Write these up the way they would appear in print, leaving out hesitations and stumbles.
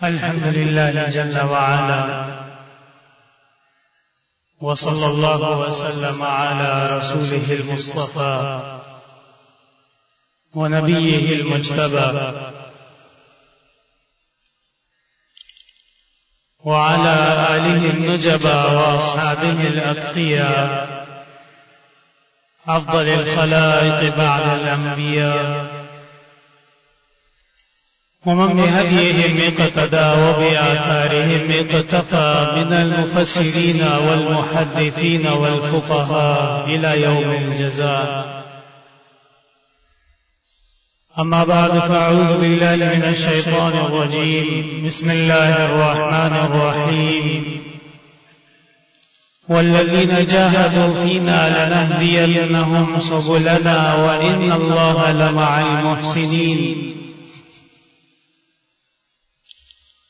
الحمد لله جل وعلا وصلى الله وسلم على رسوله المصطفى ونبيه المجتبى وعلى آله النجبى وأصحابه الأتقياء أفضل الخلائق بعد الأنبياء ومن بهديهم اقتدى وبآثارهم اقتفى من المفسرين والمحدثين والفقهاء إلى يوم الجزاء. أما بعد فأعوذ بالله من الشيطان الرجيم. بسم الله الرحمن الرحيم. والذين جاهدوا فينا لنهدينهم سبلنا وإن الله لمع المحسنين.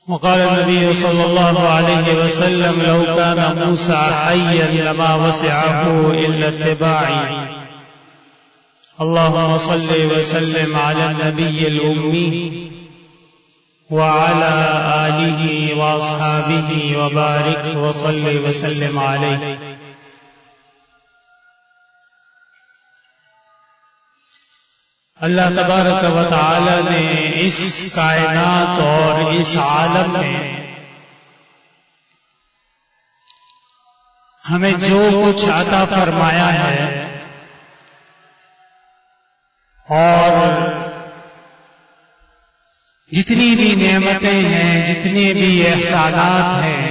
وقال النبي صلى الله عليه وسلم لو كان موسى حيا لما وسعه إلا اتباعي. اللهم صل وسلم على النبي الأمي وعلى آله وأصحابه وبارك وصل وسلم عليه. اللہ تبارک و تعالی نے اس کائنات اور اس عالم میں ہمیں جو کچھ عطا فرمایا ہے اور جتنی بھی نعمتیں ہیں، جتنے بھی احسانات ہیں،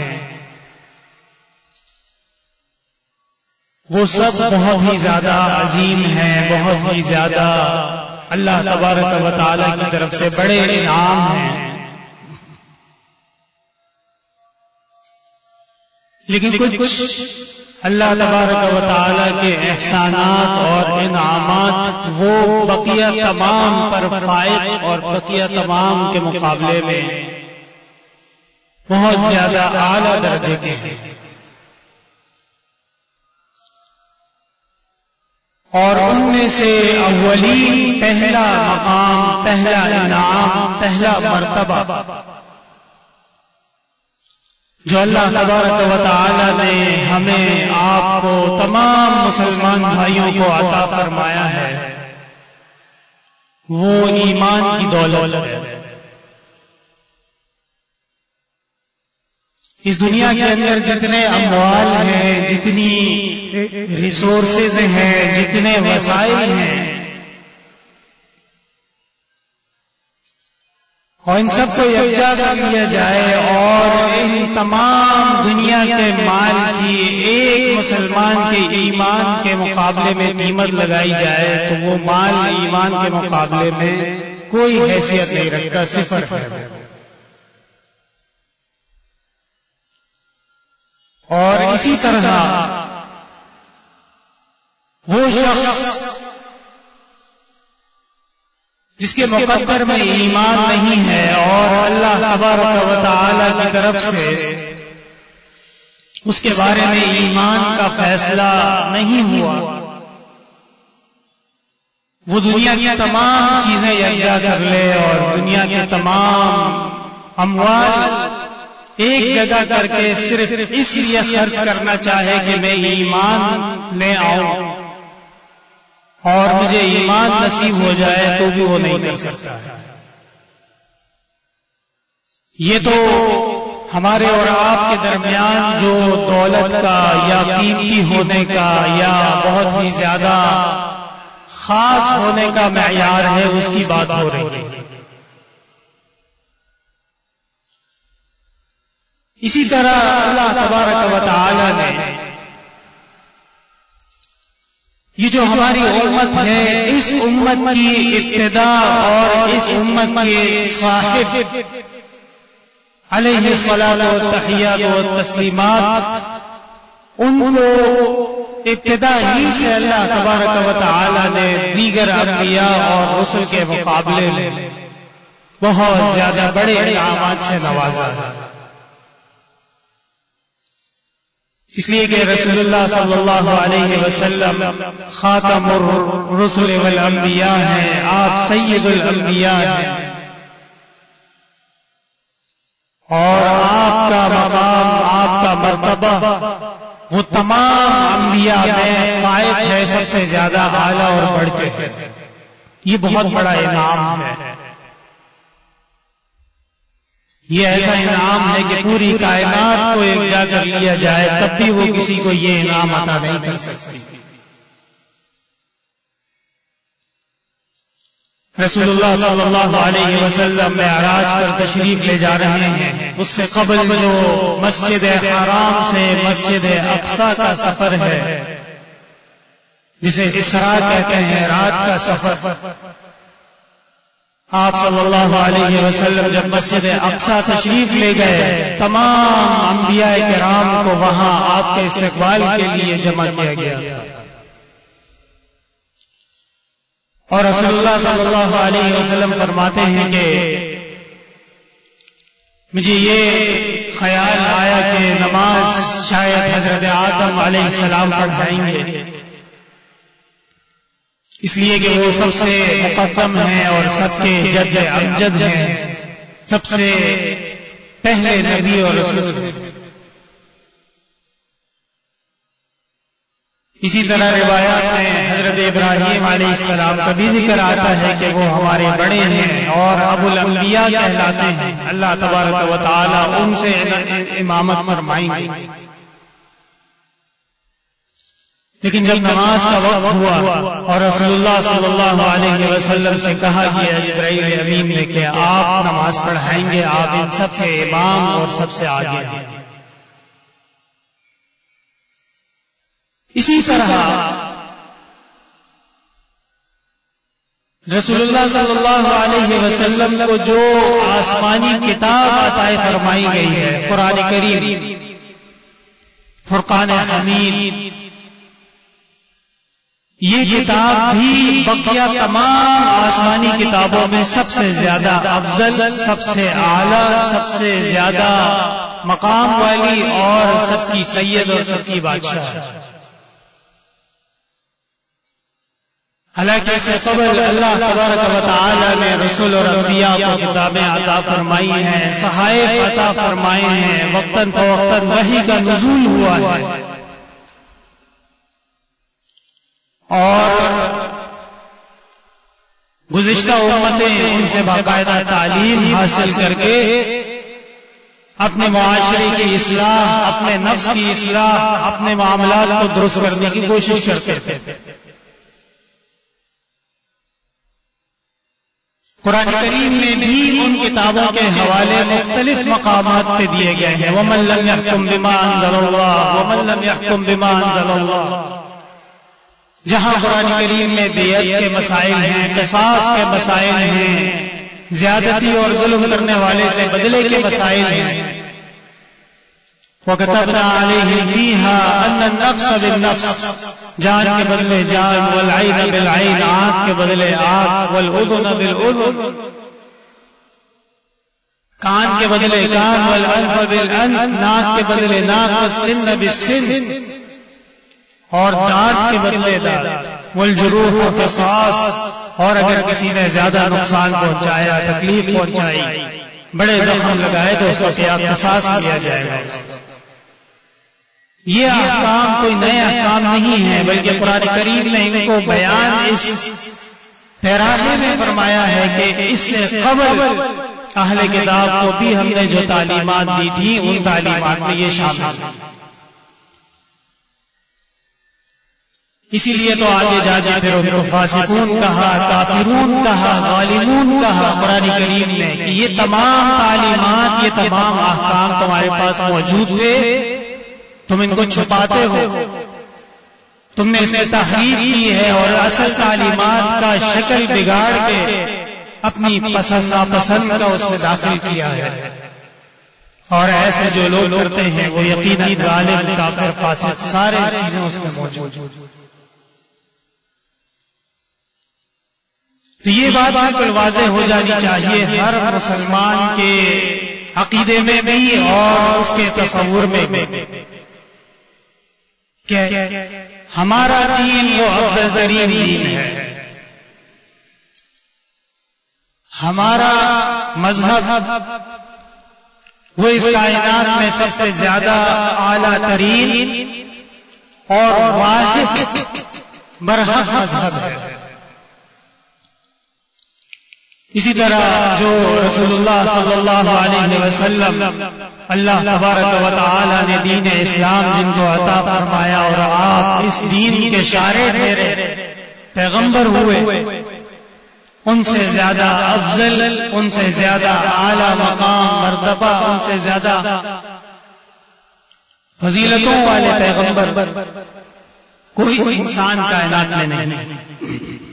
وہ سب بہت ہی زیادہ عظیم ہیں، بہت ہی زیادہ اللہ تبارک و تعالی کی طرف سے بڑے انعام ہیں. لیکن کچھ اللہ تبارک و تعالی کے احسانات اور انعامات وہ بقیہ تمام پر فائق اور بقیہ تمام کے مقابلے میں بہت زیادہ اعلیٰ درجے کے ہیں. اور ان میں سے اولی پہلا مقام، پہلا انعام، پہلا مرتبہ جو اللہ تبارک و تعالی نے ہمیں، آپ کو، تمام مسلمان بھائیوں کو عطا فرمایا ہے، وہ ایمان کی دولت ہے. اس دنیا کے اندر جتنے اموال ہیں، جتنی ریسورسز ہیں، جتنے وسائل ہیں، اور ان سب کو یکجا کر لیا جائے اور ان تمام دنیا کے مال کی ایک مسلمان کے ایمان کے مقابلے میں قیمت لگائی جائے تو وہ مال ایمان کے مقابلے میں کوئی حیثیت نہیں رکھتا، صفر ہے. اور اسی طرح وہ شخص جس کے مقدر میں ایمان نہیں ہے اور اللہ تبارک و تعالی کی طرف سے اس کے بارے میں ایمان کا فیصلہ نہیں ہوا، وہ دنیا کی تمام چیزیں یکجا کر لے اور دنیا کے تمام اموال ایک جگہ کر کے صرف اس لیے خرچ کرنا چاہے کہ میں ایمان لے آؤں اور مجھے ایمان نصیب ہو جائے تو بھی وہ نہیں کر سکتا. یہ تو ہمارے اور آپ کے درمیان جو دولت کا یا قیمتی ہونے کا یا بہت ہی زیادہ خاص ہونے کا معیار ہے، اس کی بات ہو رہی ہے. اسی طرح اللہ تبارک و تعالی نے یہ جو ہماری امت ہے، اس امت کی ابتدا اور اس امت کے صاحب علیہ الصلاۃ والتحیات والتسلیمات، ان کو ابتدا ہی سے اللہ تبارک و تعالی نے دیگر انبیاء اور رسل کے مقابلے میں بہت زیادہ بڑے انعامات سے نوازا ہے. اس لیے کہ رسول اللہ صلی اللہ علیہ وسلم خاتم الرسل والانبیاء ہیں، آپ سید الانبیاء ہیں. مرتبہ وہ تمام انبیاء میں فائد ہے سب سے زیادہ اعلیٰ اور بڑھ کے. یہ بہت بڑا انعام ہے. یہ ایسا انعام ہے کہ پوری کائنات کو ایک جا کر لیا جائے تب بھی وہ کسی کو یہ انعام عطا نہیں کر سکتی. رسول اللہ صلی اللہ علیہ وسلم معراج پر تشریف لے جا رہے ہیں. اس سے قبل جو مسجد حرام سے مسجد اقصی کا سفر ہے جسے اسراء کہتے ہیں، رات کا سفر، آپ صلی اللہ علیہ وسلم جب مسجد اقصی تشریف لے گئے تمام انبیاء کرام کو وہاں آپ کے استقبال کے لیے جمع کیا گیا تھا. اور رسول اللہ صلی اللہ علیہ وسلم فرماتے ہیں کہ مجھے یہ خیال آیا کہ نماز شاید حضرت آدم علیہ السلام پڑھائیں گے، اس لیے کہ وہ سب سے مقدم ہیں اور سب کے جد امجد ہیں، سب سے پہلے نبی اور رسول ہیں. اسی طرح روایات میں حضرت ابراہیم علیہ السلام کا بھی ذکر آتا ہے کہ وہ ہمارے بڑے ہیں اور ابو الانبیاء کہلاتے ہیں. اللہ تبارک و تعالی ان سے امامت فرمائیں گے. لیکن جب نماز کا وقت ہوا اور رسول اللہ صلی اللہ علیہ وسلم سے کہا گیا جبرائیل امین نے کہ آپ نماز پڑھائیں گے، آپ ان سب کے امام اور سب سے آگے ہیں. اسی طرح رسول اللہ صلی اللہ علیہ وسلم کو جو آسمانی کتاب عطا فرمائی گئی ہے، قرآن کریم، فرقان حمید، یہ کتاب بھی بقیہ تمام آسمانی کتابوں میں سب سے زیادہ افضل، سب سے اعلیٰ، سب سے زیادہ مقام والی اور سب کی سید اور سب کی بادشاہ ہے. حالانکہ اس سے قبل اللہ تبارک و تعالی نے رسول اور انبیاء کو کتابیں عطا فرمائی ہیں، صحائف عطا فرمائے ہیں، وقتاً فوقتاً وحی کا نزول ہوا ہے. اور گزشتہ امتیں ان سے باقاعدہ تعلیم حاصل کر کے اپنے معاشرے کی اصلاح، اپنے نفس کی اصلاح، اپنے معاملات کو درست کرنے کی کوشش کرتے تھے. قرآن کریم میں بھی ان کتابوں کے حوالے مختلف مقامات پہ دیے گئے ہیں. وَمَن لَّمْ يَحْكُم بِمَا أَنزَلَ اللَّهُ وَمَن لَّمْ يَحْكُم بِمَا أَنزَلَ اللَّهُ. جہاں قرآن کریم میں دیت کے مسائل ہیں، قصاص کے مسائل ہیں، زیادتی اور ظلم کرنے والے سے بدلے کے مسائل ہیں. وَكَتَبْنَا عَلَيْهِمْ فِيهَا أَنَّ النَّفْسَ بِالنَّفْسِ، جان کے بدلے جان، والعین بالعین، آنکھ کے بدلے آنکھ، والأذن بالأذن، کان کے بدلے کان، والأنف بالأنف، ناک کے بدلے ناک، والسن بالسن، اور دانت کے بدلے دانت، والجروح قصاص، اور اگر کسی نے زیادہ نقصان پہنچایا، تکلیف پہنچائی، بڑے زخم لگائے تو اس کو قصاص کیا جائے گا. یہ احکام کوئی نئے احکام نہیں ہیں، بلکہ قرآن کریم نے ان کو بیان اس پیراہے میں فرمایا ہے کہ اس سے قبل اہل کتاب کو بھی ہم نے جو تعلیمات دی تھی ان تعلیمات میں یہ شامل ہے. اسی لیے تو آگے جا پھر ان کو فاسقون کہا، کافرون کہا، ظالمون کہا قرآن کریم نے کہ یہ تمام تعلیمات، یہ تمام احکام تمہارے پاس موجود تھے، تم ان کو چھپاتے ہو، تم نے اس میں تحریف کی ہے اور اصل تعلیمات کا شکل بگاڑ کے اپنی پسند ناپسند کا اس میں داخل کیا ہے. اور ایسے جو لوگ کرتے ہیں وہ یقیناً ظالم، کافر، فاسق سارے چیزیں اس میں موجود. تو یہ بات بالکل واضح ہو جانی چاہیے ہر مسلمان کے عقیدے میں بھی اور اس کے تصور میں بھی کہ ہمارا دین وہ افضل ترین دین ہے. ہمارا مذہب وہ اس کائنات میں سب سے زیادہ اعلیٰ ترین اور واحد برحق مذہب ہے۔ اسی طرح جو رسول اللہ صلی اللہ علیہ وسلم اللہ تبارک و تعالی نے دین اسلام جن کو عطا فرمایا اور آپ اس دین کے شارع میرے پیغمبر ہوئے، ان سے زیادہ افضل، ان سے زیادہ اعلیٰ مقام مرتبہ، ان سے زیادہ فضیلتوں والے پیغمبر کوئی انسان کائنات میں نہیں۔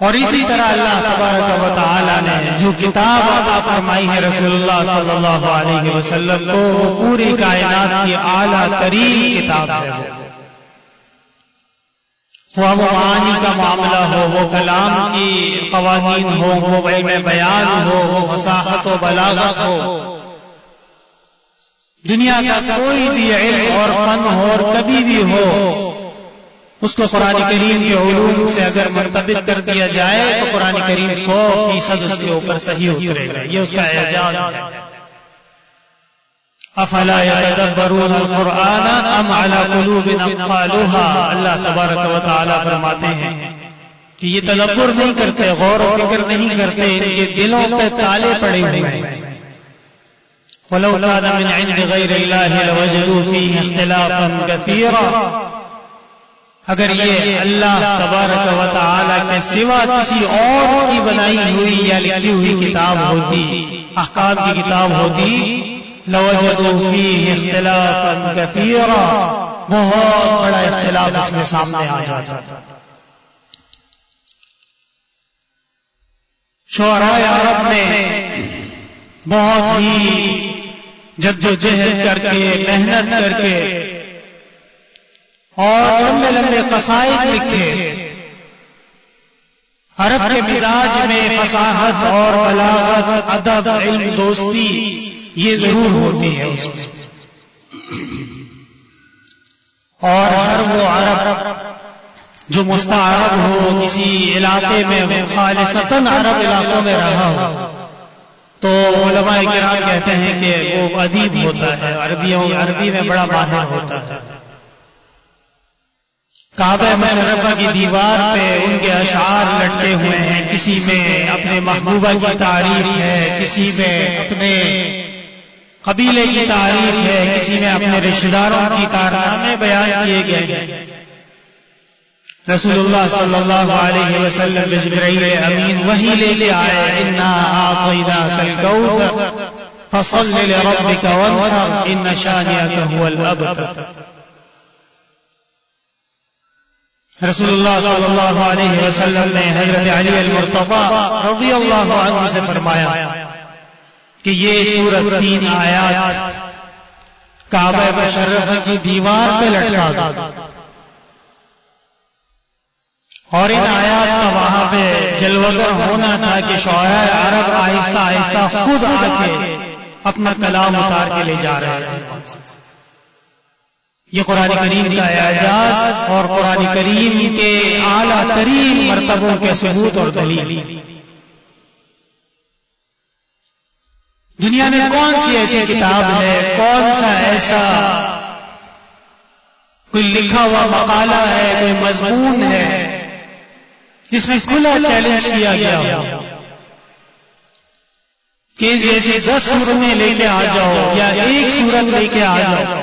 اور اسی طرح اللہ تبارک و تعالی نے جو کتاب عطا فرمائی ہے رسول اللہ صلی اللہ علیہ وسلم کو، وہ پوری کائنات کی اعلیٰ ترین کتاب ہے۔ وہ معانی کا معاملہ ہو، وہ کلام کی قوانین ہو، وہ علم بیان ہو، وہ فصاحت و بلاغت ہو، دنیا کا کوئی بھی علم اور فن ہو اور کبھی بھی ہو، اس کو قرآن کریم کے علوم سے اگر مرتبط کر دیا جائے تو قرآن کریم 100% اس کے اوپر صحیح اترے گا۔ یہ اس کا اعجاز ہے۔ افلا یتدبرون القرآن ام علی قلوب اقفالها، اللہ تبارک و تعالی فرماتے ہیں کہ یہ تدبر نہیں کرتے، غور و فکر نہیں کرتے، ان کے دلوں پہ تالے پڑے ہوئے ہیں۔ وَلَوْ كَانَ مِنْ عِنْدِ غَيْرِ اللَّهِ لَوَجَدُوا فِيهِ اخْتِلَافًا كَثِيرًا، اگر یہ اللہ تبارک و تعالی کے سوا کسی اور کی بنائی ہوئی یا لکھی ہوئی کتاب ہوتی، احکام کی کتاب ہوتی، لَوَجَدُوا فِيهِ اخْتِلَافًا كَثِيرًا، بہت بڑا اختلاف اس میں سامنے آ جاتا۔ شعراء عرب نے بہت ہی جدوجہد کر کے، محنت کر کے اور لمبے لمبے قصائد لکھے۔ عرب کے مزاج میں فصاحت اور بلاغت، ادب، علم، دوستی یہ ضرور ہوتی ہے اس میں۔ اور ہر وہ عرب جو مستعرب ہو، کسی علاقے میں خالصتاً عرب علاقوں میں رہا ہو، تو علماء کرام کہتے ہیں کہ وہ ادیب ہوتا ہے، عربی میں بڑا ماہر ہوتا ہے۔ کعبہ مشرفہ کی دیوار پہ ان کے اشعار لٹکے ہوئے ہیں، کسی میں اپنے محبوبہ کی تعریف ہے، کسی میں اپنے قبیلے کی تعریف ہے، کسی میں اپنے رشتہ داروں کی کارنامے بیان کیے گئے ہیں۔ رسول اللہ صلی اللہ علیہ وسلم جبرائیل امین وحی لے کے آئے، انا اعطیناک الکوثر فصل لربک وانحر ان شانئک هو الابتر۔ رسول اللہ صلی اللہ علیہ وسلم نے حضرت علی المرتضی رضی اللہ عنہ سے فرمایا کہ یہ سورت 3 آیات کعبہ مشرفہ کی دیوار پہ لٹکا دو، اور ان آیات کا وہاں پہ جلوگر ہونا تھا کہ شعراء عرب آہستہ آہستہ خود آ کے اپنا کلام اتار کے لے جا رہے تھے۔ یہ قرآن کریم کا اعجاز اور قرآن کریم کے اعلیٰ ترین مرتبوں کے ثبوت اور دلیل۔ دنیا میں کون سی ایسی کتاب ہے، کون سا ایسا کوئی لکھا ہوا مقالہ ہے، کوئی مضمون ہے جس میں کھلا چیلنج کیا گیا ہو کہ جیسے 10 سورتیں لے کے آ جاؤ یا ایک سورت لے کے آ جاؤ،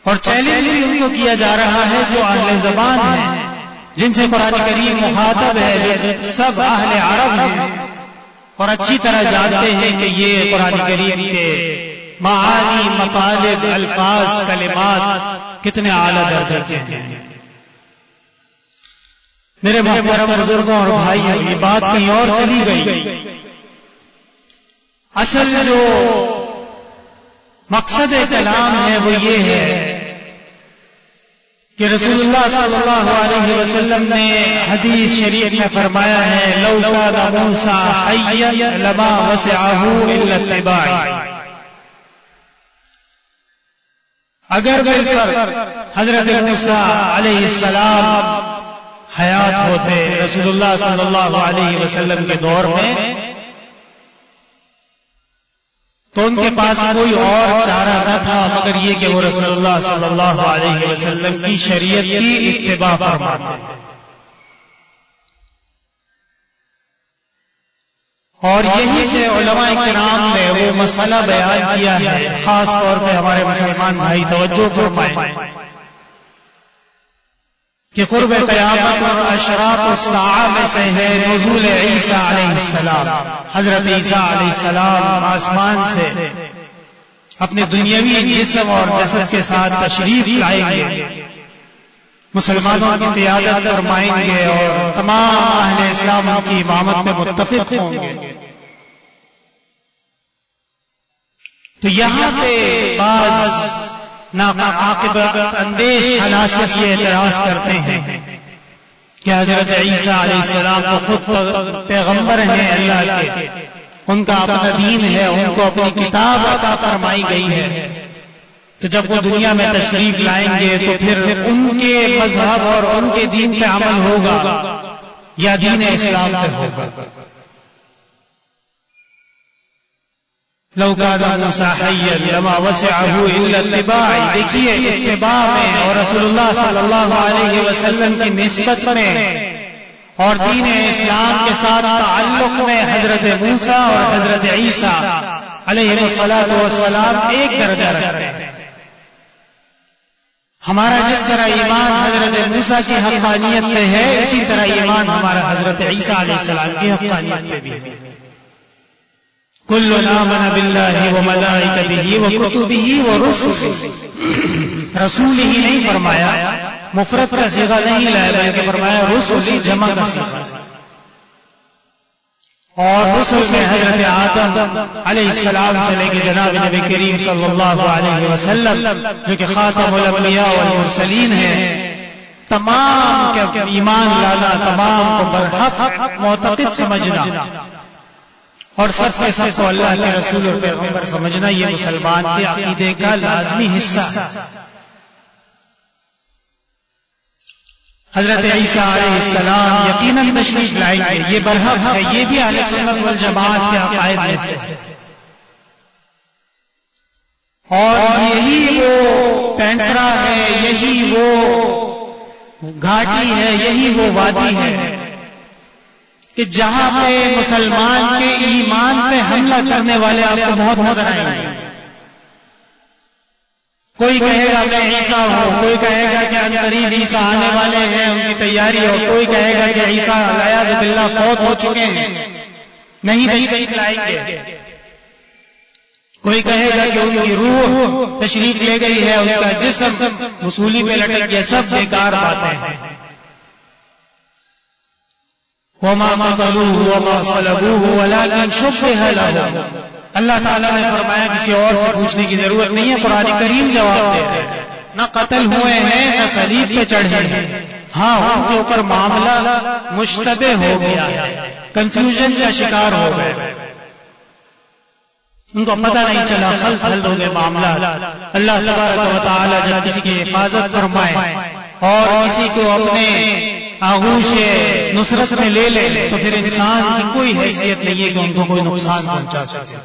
اور چیلنج بھی ان کو کیا جا رہا ہے جو اہل زبان ہیں، جن سے قرآن کریم مخاطب ہے، سب اہل عرب ہیں اور اچھی طرح جانتے ہیں کہ یہ قرآن کریم کے معانی، مطالب، الفاظ، کلمات کتنے اعلیٰ درجے کے ہیں۔ میرے محترم بزرگوں اور بھائیوں، یہ بات کہیں اور چلی گئی۔ اصل جو مقصد کلام ہے وہ یہ ہے کہ رسول اللہ صلی اللہ علیہ وسلم نے حدیث شریف میں فرمایا ہے، لو کان موسیٰ حیا لما وسعہ الا اتباعی، اگر مل کر حضرت موسیٰ علیہ السلام حیات ہوتے رسول اللہ صلی اللہ علیہ وسلم کے دور میں، تو ان کے پاس کوئی اور چارہ نہ تھا مگر یہ کہ وہ رسول اللہ صلی اللہ علیہ وسلم کی شریعت کی اتباع فرماتے تھے. اور یہی سے علماء کرام نے وہ مسئلہ بیان کیا ہے. خاص طور پہ ہمارے مسلمان بھائی توجہ فرمائیں کہ قرب قیامت اور اشراط الساعہ میں سے ہے نزول عیسیٰ علیہ السلام. حضرت عیسیٰ علیہ السلام آسمان سے اپنے دنیاوی جسم اور جسد کے ساتھ تشریف لائیں گے، مسلمانوں کی قیادت فرمائیں گے اور تمام اہل اسلام ان کی امامت میں متفق ہوں گے. تو یہاں پہ بعض ناعاقبت اندیش عناصر یہ اعتراض کرتے ہیں کہ حضرت عیسیٰ علیہ السلام تو خود پیغمبر ہیں اللہ کے، ان کا اپنا دین ہے، ان کو اپنی کتاب عطا فرمائی گئی ہے، تو جب وہ دنیا میں تشریف لائیں گے تو پھر ان کے مذہب اور ان کے دین پہ عمل ہوگا یا دین اسلام سے ہوگا. لو كان موسى حيا لما وسعه الا اتباعي. دیکھیے اتباع میں اور رسول اللہ صلی اللہ علیہ وسلم کی نسبت میں اور دین اسلام کے ساتھ تعلق میں حضرت موسیٰ اور حضرت عیسیٰ علیہ السلام ایک درجہ رکھتے ہیں. ہمارا جس طرح ایمان حضرت موسیٰ کی حقانیت میں ہے اسی طرح ایمان ہمارا حضرت عیسیٰ علیہ السلام کی حقانیت میں بھی ہے. کل آمن باللہ وملائکتہ وکتبہ ورسلہ. رسول ہی نہیں فرمایا، مفرد کا صیغہ نہیں لایا بلکہ فرمایا رسل، جمع کا صیغہ. اور رسل میں حضرت آدم علیہ السلام سے لے کے جناب نبی کریم صلی اللہ علیہ وسلم جو کہ خاتم الانبیاء والمرسلین ہیں، تمام کا ایمان لانا، تمام کو برحق معتقد سمجھنا اور سب سے سب کو اللہ کے رسول اور پیغمبر سمجھنا، یہ مسلمان کے عقیدے کا لازمی حصہ. حضرت عیسیٰ علیہ السلام یقیناً تشریف لائیں گے، یہ برحق ہے، یہ بھی اہل سنت والجماعت کے عقائد میں سے. اور یہی وہ پینٹرا ہے، یہی وہ گھاٹی ہے، یہی وہ وادی ہے کہ جہاں پہ مسلمان کے ایمان پہ حملہ کرنے والے آپ کو بہت نظر آئیں گے. کوئی کہے گا میں عیسیٰ ہوں، کوئی کہے گا کہ عنقریب عیسیٰ آنے والے ہیں، ان کی تیاری ہو، کوئی کہے گا کہ عیسیٰ والعیاذ باللہ فوت ہو چکے ہیں، نہیں تشریف لائیں گے. کوئی کہے گا کہ ان کی روح تشریف لے گئی ہے، ان کا جسم وصولی پہ لٹک گیا. سب بیکار باتیں ہیں. وما قتلوه وما صلبوه ولكن شبه لهم. اللہ تعالیٰ نے فرمایا کسی اور سے پوچھنے کی ضرورت نہیں ہے، قرآن کریم جواب دیتا ہے. نہ قتل ہوئے ہیں نہ صلیب پہ چڑھے ہیں. ہاں ان کے اوپر معاملہ مشتبہ ہو گیا ہے، کنفیوژن کا شکار ہو گئے، ان کو پتہ نہیں چلا، خلط ہو گئے معاملہ. اللہ تبارک و تعالیٰ جب کسی کی حفاظت فرمائے اور کسی کو اپنے آغوش نصرت میں لے لے تو پھر انسان کی کوئی حیثیت نہیں ہے کہ ان کو کوئی نقصان پہنچا سکے.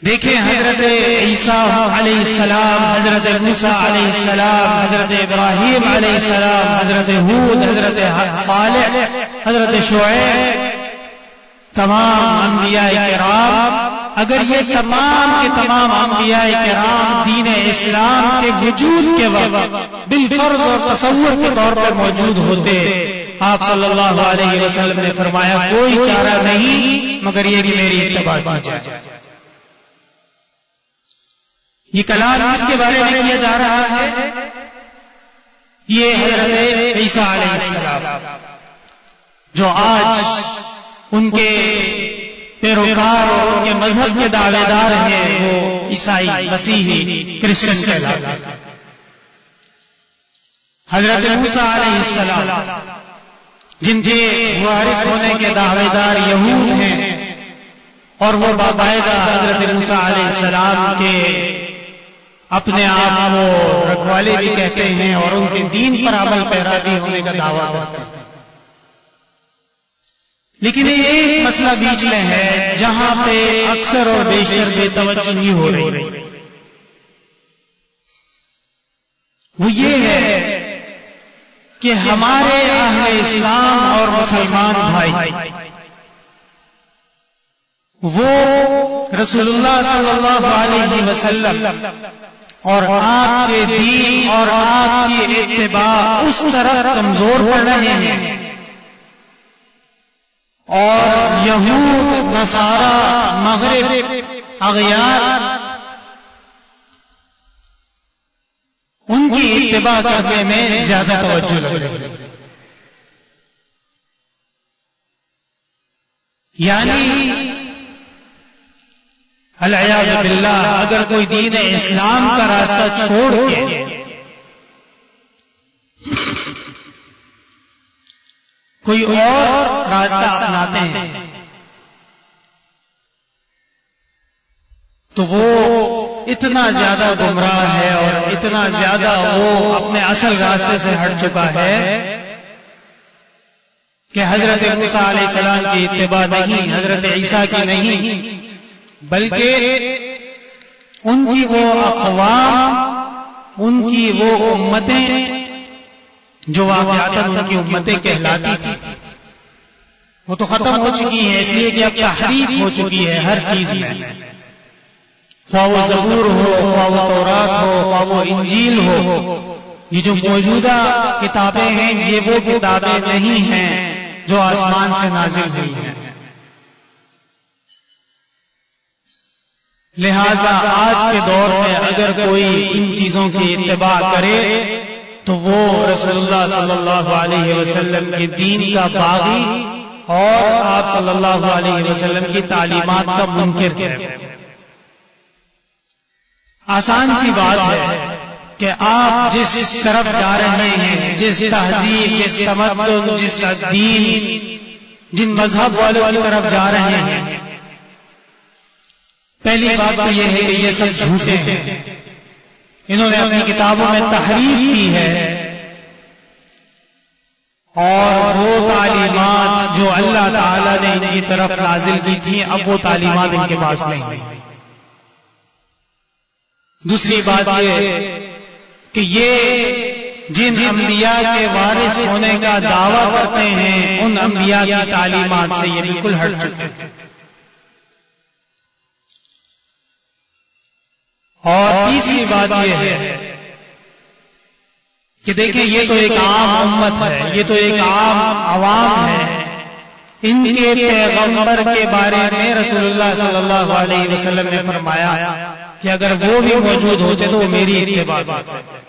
دیکھیں حضرت عیسیٰ علیہ السلام، حضرت موسیٰ علیہ السلام، حضرت ابراہیم علیہ السلام، حضرت ہود، حضرت صالح، حضرت شعیب، تمام انبیاء کرام، اگر یہ تمام کے تمام انبیاء کرام دین اسلام کے وجود کے وقت بالفرض اور تصور کے طور پر موجود ہوتے، آپ صلی اللہ علیہ وسلم نے فرمایا کوئی چارہ نہیں مگر یہ کہ میری اتباع کی جائے. یہ کلام اس کے بارے میں کیا جا رہا ہے، یہ حضرت عیسیٰ علیہ السلام جو آج ان کے پیروکار اور ان کے مذہب کے دعوے دار ہیں، وہ عیسائی، مسیحی، کرسچن کہلاتے ہیں. حضرت موسیٰ علیہ السلام جن کے وارث ہونے کے دعوے دار یہود ہیں اور وہ باقاعدہ حضرت موسیٰ علیہ السلام کے اپنے آپ کو رکھوالے بھی کہتے ہیں اور ان کے دین پر عمل پیرا بھی ہونے کا دعویٰ کرتے ہیں. لیکن ایک مسئلہ بیچ میں ہے جہاں پہ اکثر اور بیشتر بے توجہی ہو رہی ہے، وہ یہ ہے کہ ہمارے اہل اسلام اور مسلمان بھائی وہ رسول اللہ صلی اللہ علیہ وسلم اور آپ کے دین اور آپ کی اتباع اس طرح کمزور پڑ رہے ہیں، اور یہود نصارہ مغرب اغیار ان کی اتباع کرنے میں زیادہ توجہ لگے، یعنی العیاذ باللہ اگر کوئی دین اسلام کا راستہ چھوڑ کے کوئی اور راستہ اپناتے ہیں تو وہ اتنا زیادہ گمراہ ہے اور اتنا زیادہ وہ اپنے اصل راستے سے ہٹ چکا ہے کہ حضرت موسیٰ علیہ السلام کی اتباع نہیں، حضرت عیسیٰ کی نہیں، بلکہ ان کی وہ اقوام، ان کی وہ امتیں جو واقعاتاً ان کی امتیں کہلاتی تھی وہ تو ختم ہو چکی ہیں، اس لیے کہ اب تحریف ہو چکی ہے ہر چیز میں، خواہ وہ زبور ہو، خواہ وہ تورات ہو، خواہ وہ انجیل ہو، یہ جو موجودہ کتابیں ہیں یہ وہ کتابیں نہیں ہیں جو آسمان سے نازل ہوئی ہیں۔ لہذا آج کے دور میں اگر کوئی ان چیزوں کی اتباع کرے تو وہ رسول اللہ صلی اللہ علیہ وسلم کے دین کا باغی اور آپ صلی اللہ علیہ وسلم کی تعلیمات کا منکر ہے۔ آسان سی بات ہے کہ آپ جس طرف جا رہے ہیں، جس تہذیب، جس تمدن، جس دین، جن مذہب والوں کی طرف جا رہے ہیں، پہلی بات تو یہ ہے کہ یہ سب جھوٹے ہیں، انہوں نے اپنی کتابوں میں تحریف کی ہے، اور وہ تعلیمات جو اللہ تعالی نے ان کی طرف نازل کی تھی اب وہ تعلیمات ان کے پاس نہیں۔ دوسری بات یہ کہ یہ جن انبیاء کے وارث ہونے کا دعویٰ کرتے ہیں ان انبیاء کی تعلیمات سے یہ بالکل ہٹ چکے ہیں۔ اور تیسری بات یہ ہے کہ دیکھیں یہ تو ایک عام امت ہے، یہ تو ایک عام عوام ہے، ان کے پیغمبر کے بارے میں رسول اللہ صلی اللہ علیہ وسلم نے فرمایا کہ اگر وہ بھی موجود ہوتے تو وہ میری اتباع کرتے۔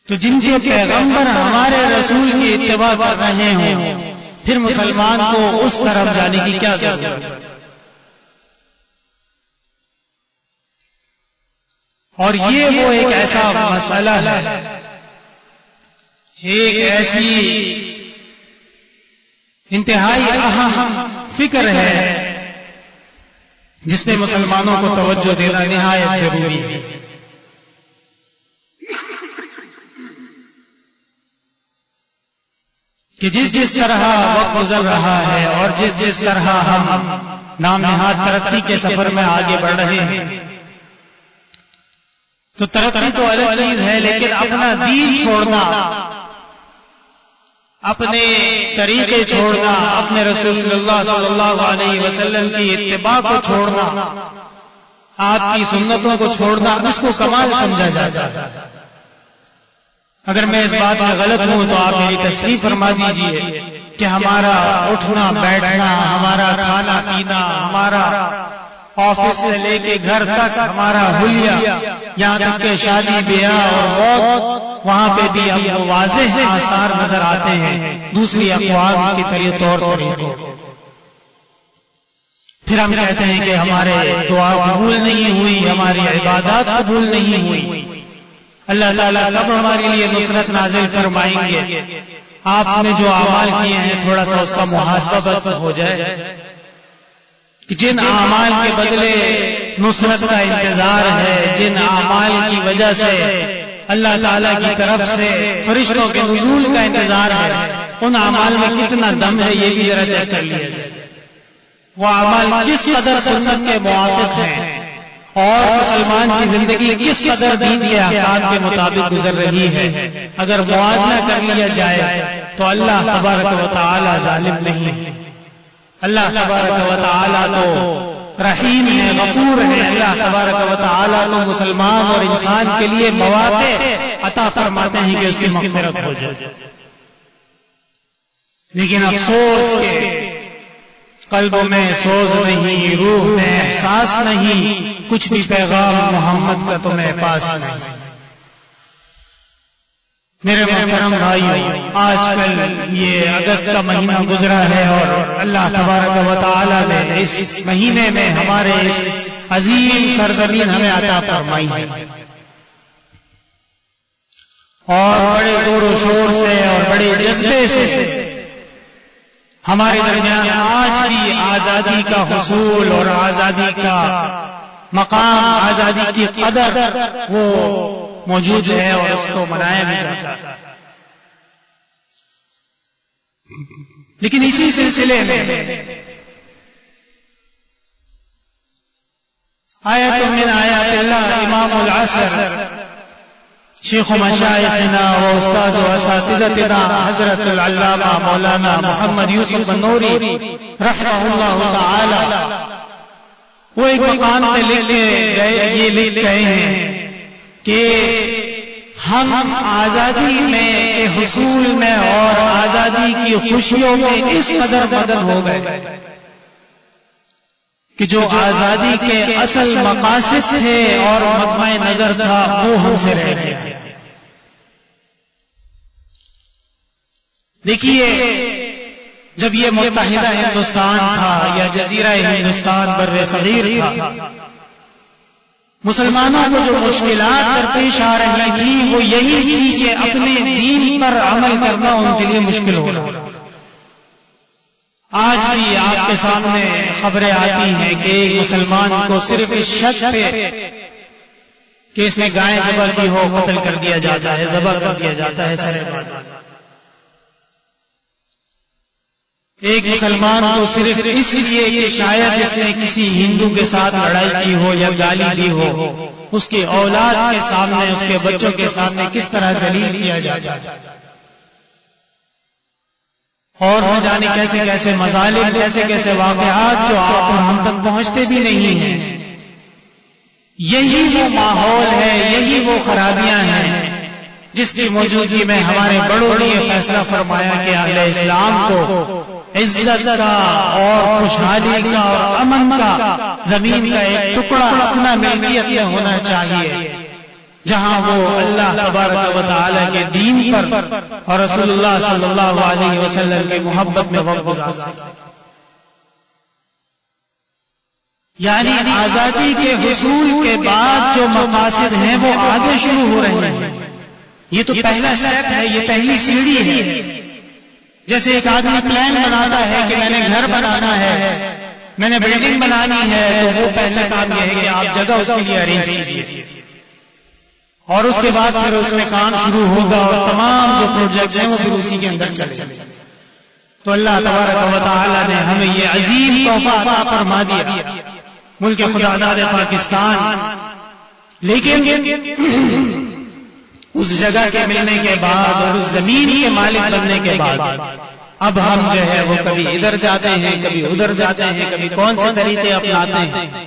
تو جن کے پیغمبر ہمارے رسول کی اتباع کر رہے ہوں پھر مسلمان کو اس طرف جانے کی کیا ضرورت ہے؟ اور یہ وہ ایک ایسا مسئلہ ہے، ایک ایسی انتہائی اہم فکر ہے جس میں مسلمانوں کو توجہ دینا نہایت ضروری ہے۔ کہ جس طرح وقت گزر رہا ہے اور جس طرح ہم نام نہاد ترقی کے سفر میں آگے بڑھ رہے ہیں، تو ترقی تو الگ چیز ہے، لیکن اپنا دین چھوڑنا، اپنے طریقے چھوڑنا، اپنے رسول اللہ صلی اللہ علیہ وسلم کی اتباع کو چھوڑنا، آپ کی سنتوں کو چھوڑنا، اس کو کمال سمجھا جاتا ہے۔ اگر میں اس بات میں غلط ہوں تو آپ میری تصحیح فرما دیجئے کہ ہمارا اٹھنا بیٹھنا، ہمارا کھانا پینا، ہمارا آفس سے لے کے گھر تک ہمارا حلیہ، یہاں تک کہ شادی بیاہ اور موت، وہاں پہ بھی اب واضح آثار نظر آتے ہیں دوسری اقوام کی طور طریقوں۔ پھر ہم کہتے ہیں کہ ہمارے دعا قبول نہیں ہوئی، ہماری عبادات قبول نہیں ہوئی، اللہ تعالیٰ کب ہمارے لیے نصرت نازل فرمائیں گے؟ آپ نے جو اعمال کیے ہیں تھوڑا سا اس کا محاسبہ ہو جائے کہ جن اعمال کے بدلے نصرت کا انتظار ہے، جن اعمال کی وجہ سے اللہ تعالیٰ کی طرف سے فرشتوں کے نزول کا انتظار ہے، ان اعمال میں کتنا دم ہے یہ بھی ذرا چیک کر لیا جائے، وہ اعمال کس قدر سنت کے موافق ہیں اور مسلمان کی زندگی کس قدر دین کے احکام کے مطابق گزر رہی ہے۔ اگر موازنہ کر لیا جائے تو اللہ تبارک و تعالی ظالم نہیں ہے، اللہ تبارک و تعالی تو رحیم ہے، غفور ہے، اللہ تبارک و تعالی تو مسلمان اور انسان کے لیے مواقع عطا فرماتے ہیں کہ اس کی مغفرت ہو جائے۔ لیکن افسوس کہ قلبوں میں سوز نہیں، روح میں احساس نہیں، کچھ بھی پیغام محمد کا تمہیں پاس نہیں۔ میرے محترم بھائیو، آج کل یہ اگست کا مہینہ گزرا ہے اور اللہ تبارک و تعالی نے اس مہینے میں ہمارے اس عظیم سرزمین ہمیں عطا فرمائی ہے، اور بڑے زور و شور سے اور بڑے جذبے سے ہمارے درمیان آج بھی آزادی کا حصول اور آزادی کا مقام، آزادی کی قدر وہ موجود ہے اور اس کو منایا بھی جاتا ہے۔ لیکن اسی سلسلے میں آیت من آیات اللہ امام العصر شیخ مشائخنا و استاذ و اساتذتنا حضرت العلامہ مولانا محمد یوسف النوری رحمہ اللہ تعالی، وہ ایک مقام پہ لکھ گئے ہیں کہ ہم آزادی میں کے حصول میں اور آزادی کی خوشیوں میں اس قدر بدل ہو گئے کہ جو آزادی کے اصل مقاصد تھے اور مطمع نظر تھا وہ ہم سے رہ گئے۔ دیکھیے، جب یہ متحدہ ہندوستان تھا یا جزیرہ ہندوستان بر صغیر تھا، مسلمانوں کو جو مشکلات درپیش آ رہی تھی وہ یہی تھی کہ اپنے دین پر عمل کرنا ان کے لیے مشکل ہو رہا ہے۔ آج بھی آپ کے سامنے خبریں آتی ہیں کہ ایک مسلمان کو صرف اس شک پہ کہ اس نے گائے ذبح کی ہو قتل کر دیا جاتا ہے، ذبح کر دیا جاتا ہے سر بات۔ ایک مسلمان کو صرف اس لیے کہ شاید اس نے کسی ہندو کے ساتھ لڑائی کی ہو یا گالی دی ہو، اس کے اولاد کے سامنے، اس کے بچوں کے سامنے کس طرح ذلیل کیا جاتا ہے، اور نہ جانے کیسے کیسے مظالم، کیسے کیسے واقعات جو آپ اور ہم تک پہنچتے بھی نہیں ہیں۔ یہی وہ ماحول ہے، یہی وہ خرابیاں ہیں جس کی موجودگی میں ہمارے بڑوں نے یہ فیصلہ فرمایا کہ اہل اسلام کو عزت کا اور خوشحالی کا اور امن کا زمین کا ایک ٹکڑا اپنا ملکیت میں ہونا چاہیے، جہاں وہ اللہ تبارک و تعالی کے دین پر اور رسول اللہ صلی اللہ علیہ وسلم کی محبت میں وقت گزار سکے۔ یعنی آزادی کے حصول کے بعد جو مقاصد ہیں وہ آگے شروع ہو رہے ہیں۔ یہ تو پہلا اسٹیپ ہے، یہ پہلی سیڑھی ہے۔ جیسے ایک آدمی پلان بناتا ہے کہ میں نے گھر بنانا ہے، میں نے بلڈنگ بنانی ہے، تو وہ پہلا کام یہ ہے کہ آپ جگہ اس کے لیے ارینج کیجیے، اور اس کے بعد پھر اس میں کام شروع ہوگا اور تمام جو پروجیکٹس ہیں وہ پھر اسی کے اندر چلے۔ تو اللہ تبارک و تعالی نے ہمیں یہ عظیم تحفہ عطا فرما دیا، ملک خدا داد پاکستان۔ لیکن اس جگہ کے ملنے کے بعد اور اس زمین کے مالک بننے کے بعد اب ہم جو ہے وہ کبھی ادھر جاتے ہیں، کبھی ادھر جاتے ہیں، کبھی کون سے طریقے اپناتے ہیں،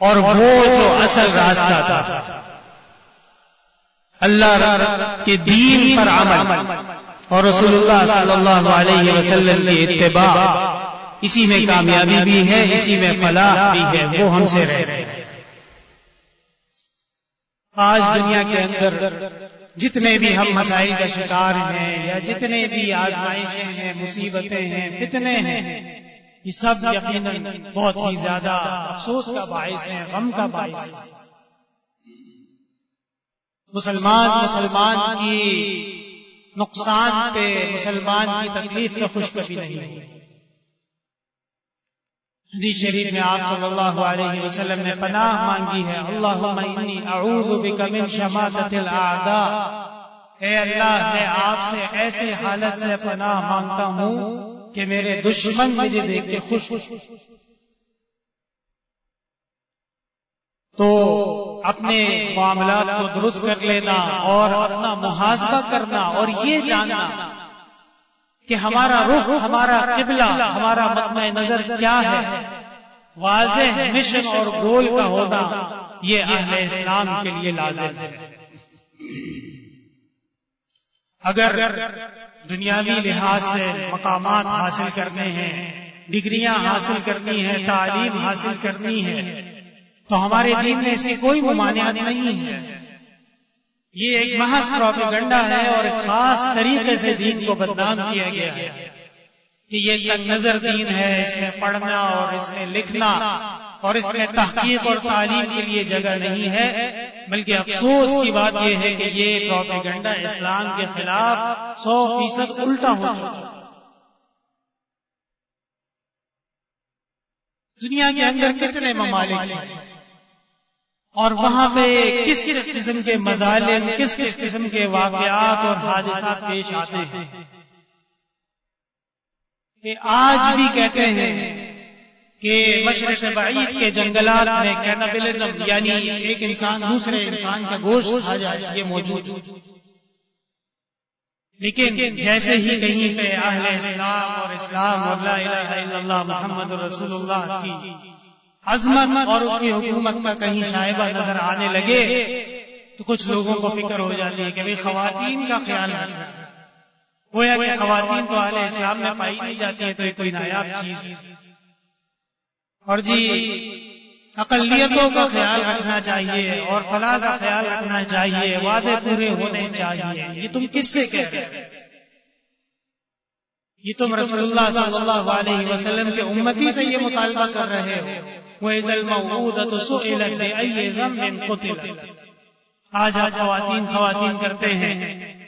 اور وہ جو اصل راستہ تھا اللہ کے دین پر عمل اور رسول اللہ صلی اللہ علیہ وسلم کی اتباع، اسی میں کامیابی بھی ہے، اسی میں فلاح بھی ہے، وہ ہم سے رہ رہے ہیں۔ آج دنیا کے اندر جتنے بھی ہم مسائل کا شکار ہیں یا جتنے بھی آزمائشیں ہیں، مصیبتیں ہیں، فتنے ہیں، یہ سب یقیناً بہت ہی زیادہ افسوس کا باعث ہیں، غم کا باعث ہے۔ مسلمان کی نقصان پہ، مسلمان کی تکلیف پہ خوش کبھی نہیں ہوئی۔ حدیث شریف میں آپ صلی اللہ علیہ وسلم نے پناہ مانگی ہے، اللہم انی اعوذ بک من شماتۃ الاعداء، اے اللہ میں آپ سے ایسے حالت سے پناہ مانگتا ہوں کہ میرے دشمن مجھے دیکھ کے خوش ہو۔ تو اپنے معاملات کو درست کر لینا اور اپنا محاسبہ کرنا اور یہ جاننا کہ ہمارا رخ، ہمارا قبلہ، ہمارا مطمع نظر کیا ہے، واضح مشن اور گول کا ہونا یہ اہل اسلام کے لیے لازم ہے۔ اگر دنیاوی لحاظ سے مقامات حاصل کرنے ہیں، ڈگریاں حاصل کرنی ہیں، تعلیم حاصل کرنی ہے، تو ہمارے دین میں اس کی کوئی ممانعت نہیں ہے۔ یہ ایک محض پروپیگنڈا ہے اور ایک خاص طریقے سے دین کو بدنام کیا گیا ہے کہ یہ تنگ نظر دین ہے، اس میں پڑھنا اور اس میں لکھنا اور اس میں تحقیق اور تعلیم کے لیے جگہ نہیں ہے۔ بلکہ افسوس کی بات یہ ہے کہ یہ پروپیگنڈا اسلام کے خلاف 100% الٹا ہو چکا ہے۔ دنیا کے اندر کتنے ممالک ہیں اور وہاں پہ کس کس قسم کے مظالم، کس کس قسم کے واقعات اور حادثات پیش آتے ہیں کہ آج بھی کہتے ہیں کہ مشرق بعید کے جنگلات میں کینیبلزم یعنی ایک انسان دوسرے انسان کا گوشت کھا جائے، یہ موجود ہے۔ لیکن جیسے ہی کہیں پہ اہل اسلام اور اسلام اور لا الہ الا اللہ محمد رسول اللہ کی عظمت اور اس کی حکومت کا کہیں شائبہ نظر آنے لگے تو کچھ لوگوں کو فکر ہو جاتی ہے کہ خواتین کا خیال رکھنا، گویا کہ خواتین تو اہل اسلام میں پائی نہیں جاتی ہے تو یہ کوئی نایاب چیز ہے، اور جی اقلیتوں کا خیال رکھنا چاہیے اور فلاح کا خیال رکھنا چاہیے، وعدے پورے ہونے چاہیے۔ یہ تم کس سے کہہ رہے ہو؟ یہ تم رسول اللہ صلی اللہ علیہ وسلم کے امتی سے یہ مطالبہ کر رہے ہو۔ وَإِذَا الْمَوْءُودَةُ سُئِلَتْ بِأَيِّ ذَنبٍ قُتِلَتْ۔ آج خواتین کرتے ہیں،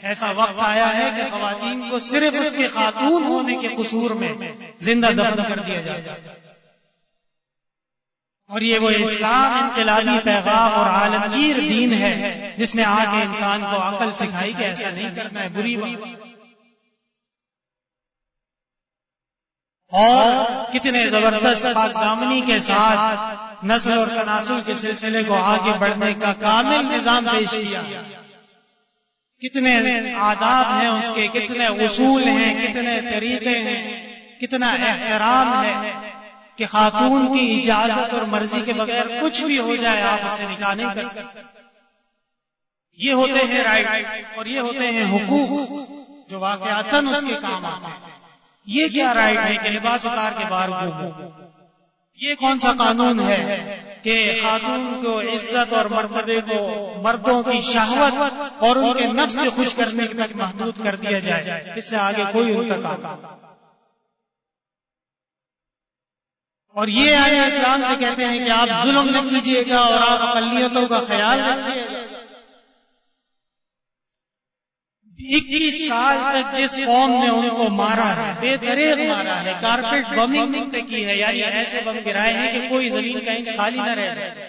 ایسا وقت آیا ہے کہ خواتین کو صرف اس کے خاتون ہونے کے قصور میں زندہ دفن کر دیا جاتا ہے۔ اور یہ وہ اسلام انقلابی پیغام اور عالمگیر دین ہے جس نے آ کے انسان کو عقل سکھائی کہ ایسا نہیں کرنا ہے، بری بات۔ اور کتنے زبردست پاک دامنی کے ساتھ نسل اور تناسل کے سلسلے کو آگے بڑھنے کا کامل نظام پیش کیا، کتنے آداب ہیں اس کے، کتنے اصول ہیں، کتنے طریقے ہیں، کتنا احترام ہے کہ خاتون کی اجازت اور مرضی کے بغیر کچھ بھی ہو جائے آپ اسے نکاح نہیں کر سکتے۔ یہ ہوتے ہیں رائٹ اور یہ ہوتے ہیں حقوق جو واقعاتاً اس کے کام آتے ہیں۔ یہ کیا رائٹ ہے کہ لباس اتار کے باہر گھومو؟ یہ کون سا قانون ہے کہ خاتون کو عزت اور مرتبے کو مردوں کی شہوت اور ان کے نفس کو خوش کرنے تک محدود کر دیا جائے، اس سے آگے کوئی ان کا کام؟ اور یہ آئے اسلام سے کہتے ہیں کہ آپ ظلم نہ کیجیے گا اور آپ اقلیتوں کا خیال رکھیے گا۔ 21 سال تک جس قوم نے ان کو مارا ہے، بے دریغ مارا ہے، کارپیٹ بمنگ پہ کی ہے، یعنی ایسے بم گرائے ہیں کہ کوئی زمین کا انچ خالی نہ رہ جائے،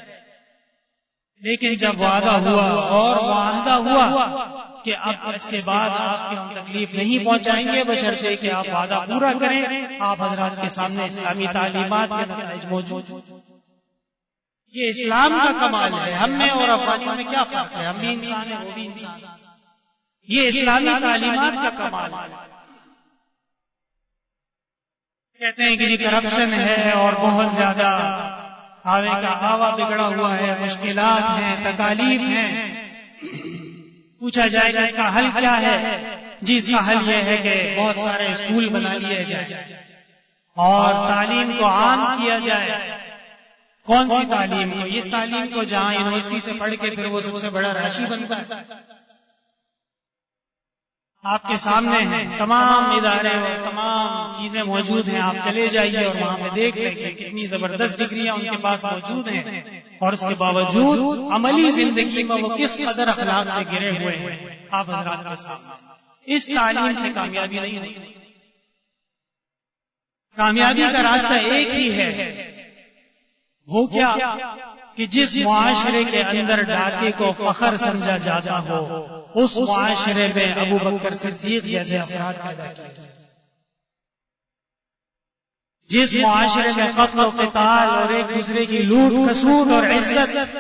لیکن جب وعدہ ہوا اور معاہدہ ہوا کہ اب اس کے بعد آپ کی ہم تکلیف نہیں پہنچائیں گے بشرطے کہ آپ وعدہ پورا کریں، آپ حضرات کے سامنے اسلامی تعلیمات کے نتائج موجود۔ یہ اسلام کا کمال ہے۔ ہم میں اور افغانیوں میں کیا فرق ہے؟ ہم بھی انسان ہیں، وہ بھی انسان ہیں۔ یہ اسلامی تعلیمات کا کمال ہے۔ کہتے ہیں کہ جی کرپشن ہے اور بہت زیادہ آوے کا آوا بگڑا ہوا ہے، مشکلات ہیں، تکالیف ہیں۔ پوچھا جائے کہ اس کا حل کیا ہے؟ جی اس کا حل یہ ہے کہ بہت سارے اسکول بنا لیے جائیں اور تعلیم کو عام کیا جائے۔ کون سی تعلیم کو؟ اس تعلیم کو جہاں یونیورسٹی سے پڑھ کے پھر وہ سب سے بڑا راشی بنتا ہے۔ آپ کے سامنے ہیں تمام ادارے اور تمام چیزیں موجود ہیں، آپ چلے جائیے اور وہاں پہ دیکھ لیں کہ کتنی زبردست ڈگریاں ان کے پاس موجود ہیں، اور اس کے باوجود عملی زندگی میں وہ کس قدر اخلاق سے گرے ہوئے ہیں آپ حضرات کے سامنے۔ اس تعلیم سے کامیابی نہیں ہوئی۔ کامیابی کا راستہ ایک ہی ہے، وہ کیا کہ جس معاشرے کے اندر ڈاکے کو فخر سمجھا جاتا ہو اس معاشرے میں ابو بکر صدیق جیسے افراد پیدا کیے. جس معاشرے میں قتل و قتال اور ایک دوسرے کی لوٹ کھسوٹ اور عزت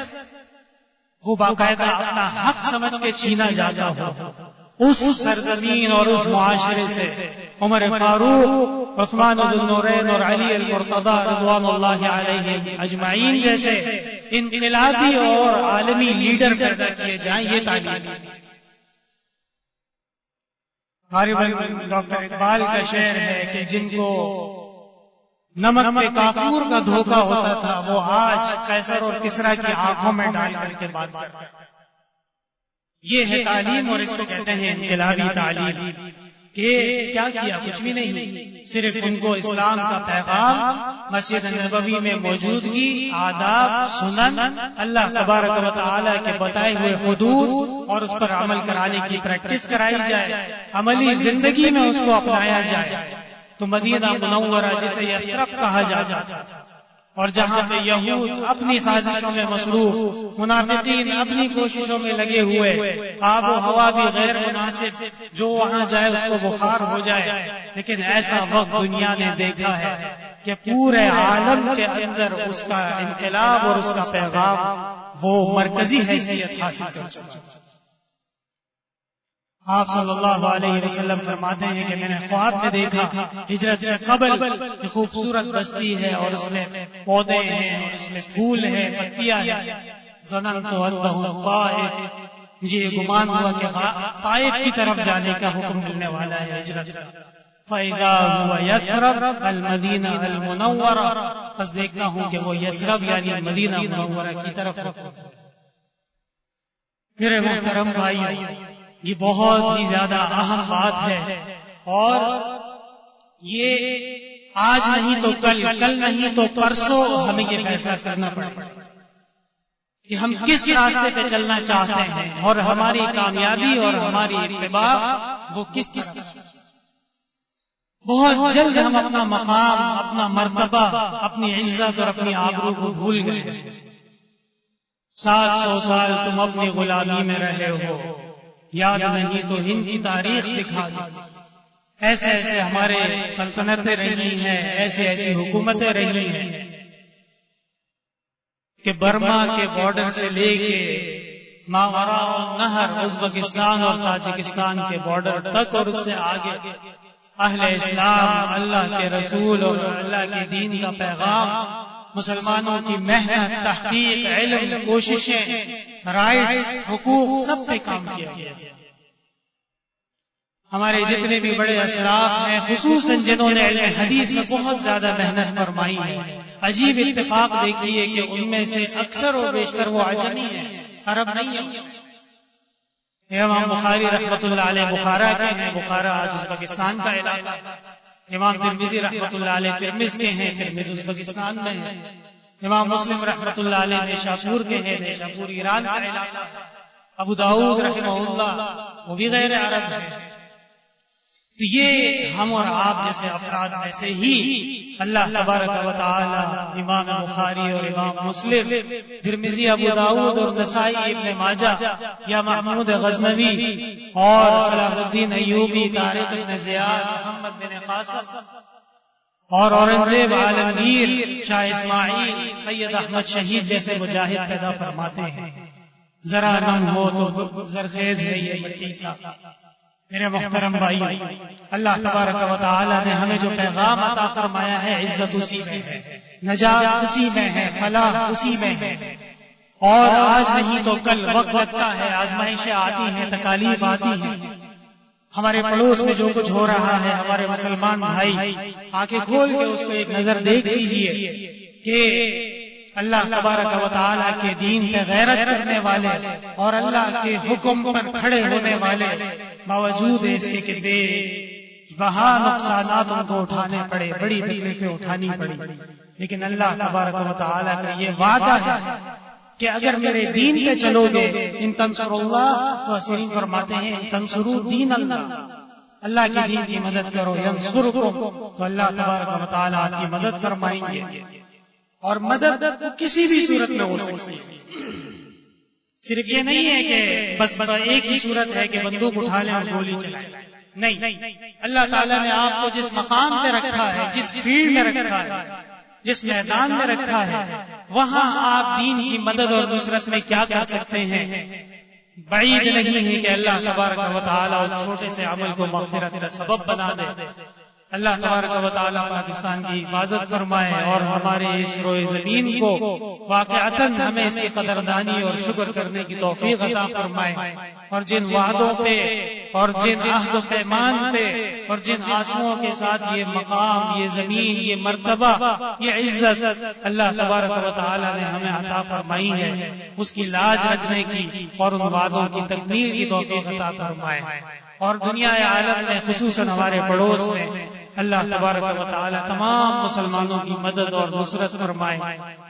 وہ باقاعدہ اپنا حق سمجھ کے چھینا جاتا ہو، اس سرزمین اور اس معاشرے سے عمر فاروق، عثمان ذو النورین اور علی المرتضی رضوان اللہ علیہم اجمعین جیسے انقلابی اور عالمی لیڈر پیدا کیے جائیں. یہ تعلیم ڈاکٹر اقبال کا شعر ہے کہ جن کو نمک میں کافور کا دھوکہ ہوتا تھا وہ آج قیصر اور کسریٰ کی آنکھوں میں ڈال کر کے بات کرتے ہیں. یہ ہے تعلیم اور اس کو کہتے ہیں انقلابی تعلیم. کہ کیا کیا؟ کچھ بھی نہیں، صرف ان کو اسلام کا پیغام، مسجد نبوی میں موجودگی، آداب، سنن، اللہ تبارک و تعالی کے بتائے ہوئے حدود اور اس پر عمل کرانے کی پریکٹس کرائی جائے، عملی زندگی میں اس کو اپنایا جائے. تو مدینہ منورہ جسے یثرب کہا جاتا اور جہاں پہ یہود اپنی سازشوں میں مصروف، منافقین اپنی کوششوں میں لگے ہوئے، آب و ہوا بھی غیر مناسب، جو وہاں جائے اس کو بخار ہو جائے. لیکن ایسا وقت دنیا نے دیکھا ہے کہ پورے عالم کے اندر اس کا انقلاب اور اس کا پیغام وہ مرکزی حیثیت حاصل کر چکا. آپ صلی اللہ علیہ وسلم فرماتے ہیں کہ میں نے خواب میں دیکھا ہجرت سے قبل کہ خوبصورت بستی ہے اور اس میں پودے ہیں اور اس میں پھول ہیں، پتیاں ہیں. ظننت انہ طائف، مجھے یہ گمان ہوا کہ طائف کی طرف جانے کا حکم ملنے والا ہے ہجرت. فَإِذَا هُوَ يَثْرَبُ الْمَدِينَةُ الْمُنَوَّرَةُ، بس دیکھتا ہوں کہ وہ یثرب یعنی مدینہ منورہ کی طرف. میرے محترم بھائیو، یہ بہت ہی زیادہ اہم بات ہے اور یہ آج نہیں تو کل، کل نہیں تو پرسوں ہمیں یہ فیصلہ کرنا پڑے گا کہ ہم کس راستے پہ چلنا چاہتے ہیں اور ہماری کامیابی اور ہماری اتباع وہ کس طرح. بہت جلد ہم اپنا مقام، اپنا مرتبہ، اپنی عزت اور اپنی آبرو کو بھول گئے. 700 سال تم اپنی غلامی میں رہے ہو، یاد نہیں تو ہند کی تاریخ دکھا دی. ایسے ایسے ہمارے سلطنتیں رہی ہیں، ایسی ایسی حکومتیں رہی ہیں کہ برما کے بارڈر سے لے کے ماوراء النہر ازبکستان اور تاجکستان کے بارڈر تک اور اس سے آگے اہل اسلام، اللہ کے رسول اور اللہ کے دین کا پیغام، مسلمانوں کی محنت، تحقیق، علم، کوششیں، رائٹس، حقوق، سب پہ کام کیا گیا. ہمارے جتنے بھی بڑے اسلاف ہیں خصوصاً جنہوں نے علم حدیث میں بہت زیادہ محنت فرمائی ہے، عجیب اتفاق دیکھیے کہ ان میں سے اکثر و بیشتر وہ عجمی ہیں، عرب نہیں ہیں. امام بخاری رحمۃ اللہ علیہ بخارا کے ہیں، بخارا آج ازبکستان کا علاقہ. امام ترمذی رحمۃ اللہ علیہ ترمذ کے ہیں، ترمذ ازبکستان میں ہے. امام مسلم رحمۃ اللہ علیہ نیشاپور کے ہیں، نیشاپور ایران کا علاقہ. ابو داؤد رحمہ اللہ وہ بھی غیر عرب ہے. تو یہ ہم اور آپ جیسے افراد ایسے ہی اللہ تبارک و تعالی امام بخاری اور امام مسلم، ترمذی، ابو داؤد اور نسائی، ابن ماجہ یا محمود غزنوی اور صلاح الدین ایوبی، طارق بن زیاد، محمد بن قاسم اور اورنگزیب عالمگیر، شاہ اسماعیل، سید احمد شہید جیسے مجاہد پیدا فرماتے ہیں. ذرا نم ہو تو زرخیز ہے یہ مٹی سا. میرے محترم بھائی، اللہ تبارک و تعالی نے ہمیں جو پیغام عطا فرمایا ہے عزت اسی میں ہے، نجات اسی میں ہے، فلاح اسی میں ہے. اور آج نہیں تو کل وقت لگتا ہے، آزمائشیں آتی ہیں، تکالیف آتی ہیں. ہمارے پڑوس میں جو کچھ ہو رہا ہے، ہمارے مسلمان بھائی آنکھیں کھول کے اس کو ایک نظر دیکھ لیجئے کہ اللہ تبارک و تعالیٰ کے دین پہ غیرت کرنے والے اور اللہ کے حکم پر کھڑے ہونے والے باوجود اس کے بے بہا نقصانات ان کو اٹھانے پڑے، بڑی تکلیفیں اٹھانی پڑی، لیکن اللہ تبارک و تعالیٰ کا یہ وعدہ ہے کہ اگر میرے دین پہ چلو گے، ان تنصروا اللہ، تو اسرین فرماتے ہیں ان تنصروا دین اللہ، اللہ کے دین کی مدد کرو، ینصرکم، تو اللہ تبارک و تعالیٰ آپ کی مدد فرمائیں گے. اور مدد کسی بھی صورت میں ہو سکتی ہے. صرف یہ نہیں ہے کہ بس ایک ہی صورت ہے کہ بندوق اٹھا لیں اور گولی چلائیں. نہیں، اللہ تعالیٰ نے آپ کو جس مقام پہ رکھا ہے، جس فیلڈ میں رکھا ہے، جس میدان میں رکھا ہے، وہاں آپ دین کی مدد اور نصرت میں کیا کر سکتے ہیں. بعید نہیں ہے کہ اللہ تبارک و تعالیٰ اس چھوٹے سے عمل کو مغفرت کا سبب بنا دے. اللہ تبارک و تعالیٰ پاکستان کی حفاظت فرمائے اور ہمارے اس روئے زمین کو واقعتاً ہمیں اس کی قدردانی اور شکر کرنے کی توفیق عطا فرمائے، اور جن وعدوں پہ اور جن عہد و پیمان پہ اور جن آنسوؤں کے ساتھ یہ مقام، یہ زمین، یہ مرتبہ، یہ عزت اللہ تبارک و تعالیٰ نے ہمیں عطا فرمائی ہے، اس کی لاج رکھنے کی اور ان وعدوں کی تکمیل کی توفیق عطا فرمائے. اور دنیا عالم میں خصوصاً ہمارے پڑوس میں اللہ تبارک و تعالی تمام مسلمانوں کی مدد اور نصرت فرمائے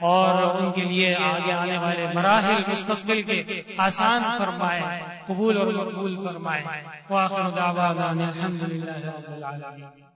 اور ان کے لیے آگے آنے والے مراحل مستقبل کے آسان فرمائے، قبول اور مقبول فرمائے. وآخر دعوانا الحمدللہ رب العالمین.